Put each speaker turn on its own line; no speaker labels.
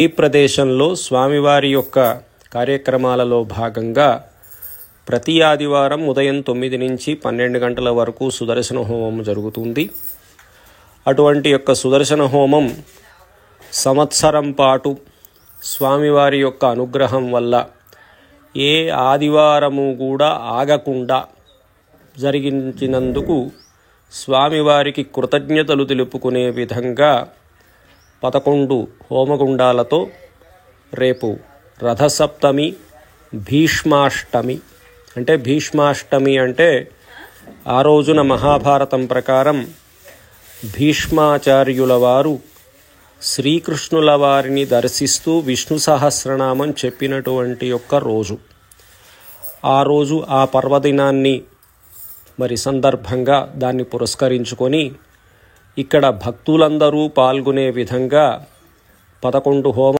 ఈ ప్రదేశంలో స్వామివారి యొక్క కార్యక్రమాలలో భాగంగా ప్రతి ఆదివారం ఉదయం 9 నుంచి 12 గంటల వరకు సుదర్శన హోమం జరుగుతుంది. అటువంటి యొక్క సుదర్శన హోమం సంవత్సరం పాటు స్వామివారి యొక్క అనుగ్రహం వల్ల ఏ ఆదివారము కూడా ఆగకుండా జరిగించినందుకు స్వామివారికి కృతజ్ఞతలు తెలుపుకునే విధంగా 11 హోమగుండాలతో రేపు రథసప్తమి, భీష్మాష్టమి అంటే ఆ రోజున మహాభారతం ప్రకారం భీష్మాచార్యుల వారు శ్రీకృష్ణుల వారిని దర్శిస్తూ విష్ణు సహస్రనామం చెప్పినటువంటి యొక్క రోజు. ఆ రోజు ఆ పర్వదినాన్ని సందర్భంగా దాన్ని పురస్కరించుకొని ఇక్కడ భక్తులందరూ పాల్గొనే విధంగా 11 హోమ